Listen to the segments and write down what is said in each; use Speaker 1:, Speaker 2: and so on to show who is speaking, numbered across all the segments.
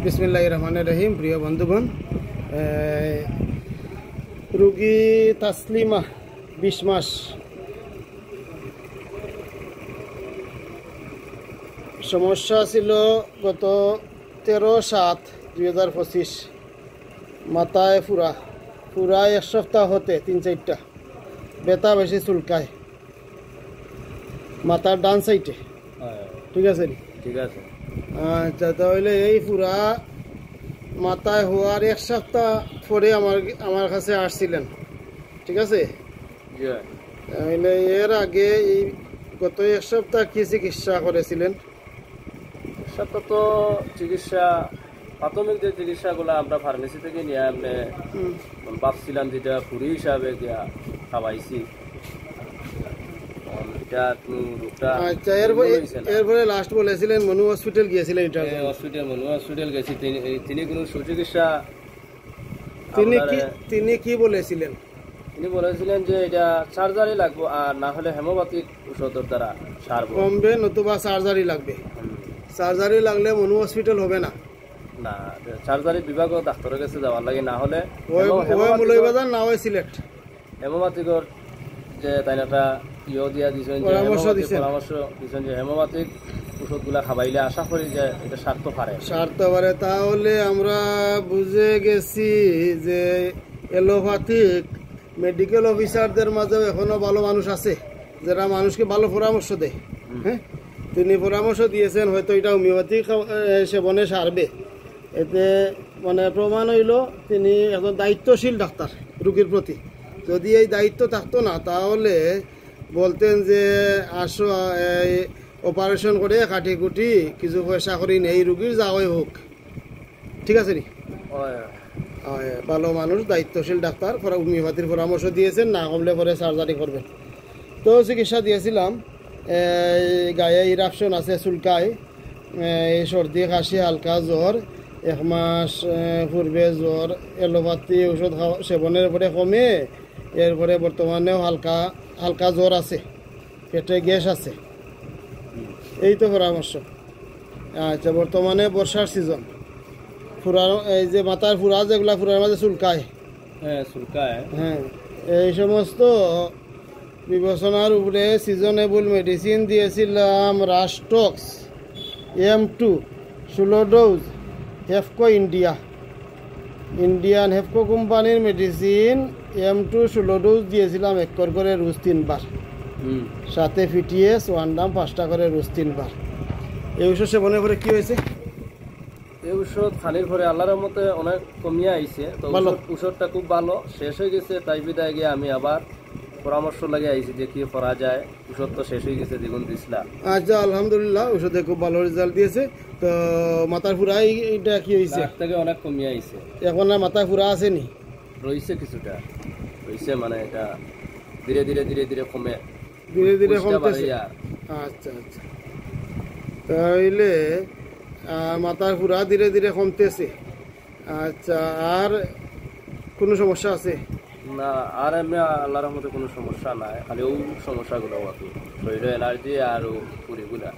Speaker 1: বিসমিল্লাহির রহমানির রহিম। প্রিয় বন্ধুগণ, রোগী তাসলিমা 20 মাস, সমস্যা ছিল গত 13/7/2025। মাথায় পুরা 1 সপ্তাহ হতে 3-4টা ব্যথা বেশি চুলকায় মাথার ডান সাইডে। ঠিক আছে
Speaker 2: ঠিক আছে।
Speaker 1: আচ্ছা, তাহলে এই পুরা মাথায় হওয়ার 1 সপ্তাহ পরে আমার কাছে আসছিলেন। ঠিক আছে, তাহলে এর আগে এই গত 1 সপ্তাহ কি চিকিৎসা করেছিলেন?
Speaker 2: সপ্তাহ তো চিকিৎসা, প্রাথমিক যে চিকিৎসাগুলো আমরা ফার্মেসি থেকে নিয়ে আপনি ভাবছিলাম যেটা ফুরি হিসাবে খাওয়াইছি।
Speaker 1: আচ্ছা, এরপরে লাস্ট বলেছিলেন মনু হসপিটাল গিয়েছিলেন।
Speaker 2: মনু হসপিটাল গেছি, তিনি কোনো সুচিকিৎসা
Speaker 1: তিনি কি বলেছিলেন?
Speaker 2: তিনি বলেছিলেন যে এটা সার্জারি লাগবে, আর না হলে হোমিওপ্যাথিক ওষুধের দ্বারা সারবো,
Speaker 1: কমবে, নতুবা সার্জারি লাগবে। সার্জারি লাগলে মনু হসপিটাল হবে না,
Speaker 2: সার্জারি বিভাগ ডাক্তারের কাছে যাওয়ার লাগে, না হলে
Speaker 1: মৌলভীবাজার না হয় সিলেট
Speaker 2: হোমিওপ্যাথিকর যে তাই একটা দিয়া দিয়েছেন, পরামর্শ দিয়েছেন যে হোমিওপ্যাথিক ওষুধগুলা খাবাইলে আশা করি যে এটা সারতে পারে।
Speaker 1: তাহলে আমরা বুঝে গেছি যে এলোপ্যাথিক মেডিকেল অফিসারদের মাঝেও এখনো ভালো মানুষ আছে যারা মানুষকে ভালো পরামর্শ দেয়। হ্যাঁ, তিনি পরামর্শ দিয়েছেন, হয়তো এটা হোমিওপ্যাথিক সেবনে সারবে। এতে মানে প্রমাণ হইল তিনি একজন দায়িত্বশীল ডাক্তার রোগীর প্রতি। যদি এই দায়িত্ব থাকতো না তাহলে বলতেন যে আসো অপারেশন করে কাটি কুটি কিছু পয়সা করি নেই, রুগীর যাওয়াই হোক। ঠিক আছে নি? ভালো মানুষ, দায়িত্বশীল ডাক্তার, হোমিওপ্যাথির পরামর্শ দিয়েছেন, না কমলে পরে সার্জারি করবেন। তো চিকিৎসা দিয়েছিলাম। গায়ে ইরাপশন আছে, চুলকায়, সর্দি কাশি, হালকা জ্বর, 1 মাস পূর্বে জ্বর, এলোপ্যাথি ওষুধ সেবনের পরে কমে, এরপরে বর্তমানেও হালকা জ্বর আছে, পেটে গ্যাস আছে, এই তো পরামর্শ। আচ্ছা, বর্তমানে বর্ষার সিজন, এই যে মাথার যেগুলা ফুরার মাঝে চুলকায়, হ্যাঁ, এই সমস্ত বিবেচনার উপরে সিজনেবল মেডিসিন দিয়েছিলাম। রাস্টক্স M2 16 ডোজ, হেফকো ইন্ডিয়ান হেফকো কোম্পানির মেডিসিন M2 16 ডোজ দিয়েছিলাম, 1 করে রোজ 3 বার, সাথে ফিটিএস 1 দাম 5টা করে রোজ 3 বার। এই ওষুধ সেবনের পরে কি হয়েছে?
Speaker 2: এই ওষুধ খানির পরে আল্লাহর রহমতে অনেক কমিয়ে আইছে। তো ওষুধটা খুব ভালো, শেষ হয়ে গেছে, তাই বিদায় গিয়ে আমি আবার পরামর্শ লাগে আইছি যে কি করা যায়। ওষুধ তো শেষ হয়ে গেছে, দ্বিগুণ দিছিলাম।
Speaker 1: আচ্ছা, আলহামদুলিল্লাহ, ওষুধে খুব ভালো রেজাল্ট দিয়েছে। তো মাথার ফুরাই এটা কি হয়েছে?
Speaker 2: থেকে অনেক কমিয়ে আইছে।
Speaker 1: এখন আর মাথা ফুরা আসেনি?
Speaker 2: রয়েছে, কিছুটা রয়েছে, মানে এটা ধীরে ধীরে কমে,
Speaker 1: ধীরে কমতেছে। আচ্ছা, তাইলে মাথার ফুরা ধীরে কমতেছে। আচ্ছা, আর কোনো সমস্যা আছে?
Speaker 2: না, আর এমনি আল্লাহর রহমতে কোনো সমস্যা নাই, খালি ওই সমস্যাগুলো আছে, শরীরে অ্যালার্জি আর পুরিগুলা।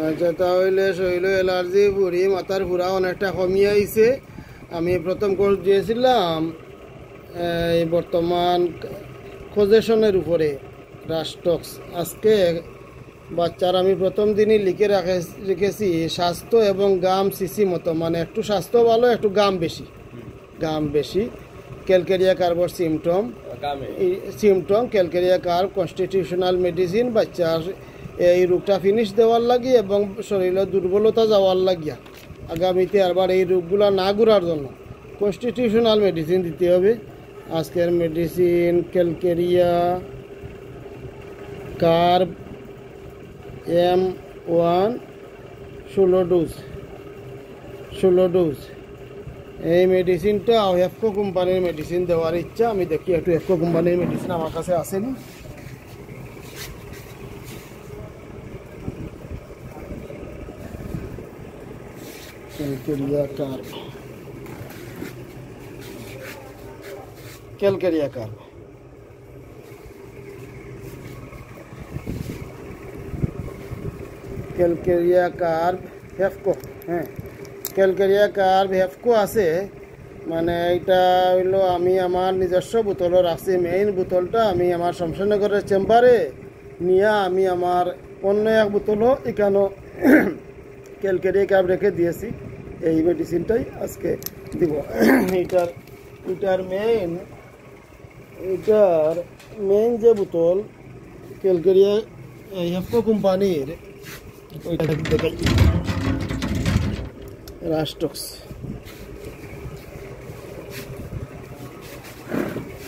Speaker 1: আচ্ছা, তাহলে শরীরে অ্যালার্জি, পুরি, মাথার ফুরা অনেকটা কমিয়ে আইছে। আমি প্রথম কোর্স দিয়েছিলাম এই বর্তমান কজেশনের উপরে, রাস্টক্স। আজকে বাচ্চার আমি প্রথম দিনই লিখে রেখেছি স্বাস্থ্য এবং গাম সিসি মতো, মানে একটু স্বাস্থ্য ভালো, একটু গাম বেশি। ক্যালকেরিয়া কার্বর symptom calcarea carb constitutional medicine বাচ্চার এই রোগটা ফিনিশ দেওয়ার লাগি এবং শরীরের দুর্বলতা যাওয়ার লাগিয়া আগামীতে আবার এই রোগগুলো না ঘুরার জন্য কনস্টিটিউশনাল মেডিসিন দিতে হবে। আজকের medicine calcarea carb M1 16 dose. এই মেডিসিনটা হেফকো কোম্পানির মেডিসিন দেওয়ার ইচ্ছা। আমি দেখি একটু হেফকো কোম্পানির মেডিসিন আমার কাছে আসেনি। ক্যালকেরিয়া কার্ব হেফকো, হ্যাঁ, ক্যালকেরিয়া কার্ব হেফকো আছে, মানে এটা হইলো আমি আমার নিজস্ব বোতলও রাখছি। মেইন বোতলটা আমি আমার শমশেরনগরের চেম্বারে নিয়ে আমি আমার অন্য এক বোতলও এখানেও ক্যালকেরিয়া কার্ব রেখে দিয়েছি। এই মেডিসিনটাই আজকে দিব। এটার মেইন যে বোতল ক্যালকেরিয়া হেফকো কোম্পানির, ওইটা দেখাই, রাস্টক্স।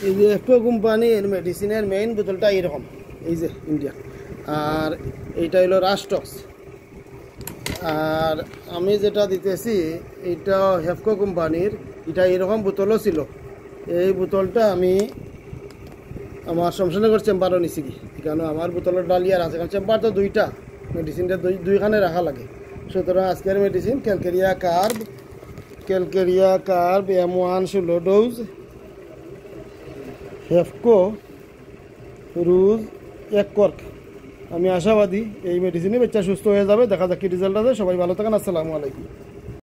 Speaker 1: এই যে হেফকো কোম্পানির মেডিসিনের মেইন বোতলটা এইরকম, এই যে ইন্ডিয়া, আর এইটা হলো রাস্টক্স। আর আমি যেটা দিতেছি এইটা হেফকো কোম্পানির, এটা এরকম বোতলও ছিল। এই বোতলটা আমি আমার শমশেরনগর চেম্বারও নিছি কি, এখানে আমার বোতলের ডালিয়ার আছে, কারণ চেম্বার তো দুইটা, মেডিসিনটা দুইখানে রাখা লাগে। সুতরাং আজকের medicine calcarea carb M1 16 dose, হেফকো রুজ 1 কর্ক। আমি আশাবাদী এই মেডিসিনে বাচ্চা সুস্থ হয়ে যাবে। দেখা যাক কি রেজাল্ট আছে। সবাই ভালো থাকেন। আসসালামু আলাইকুম।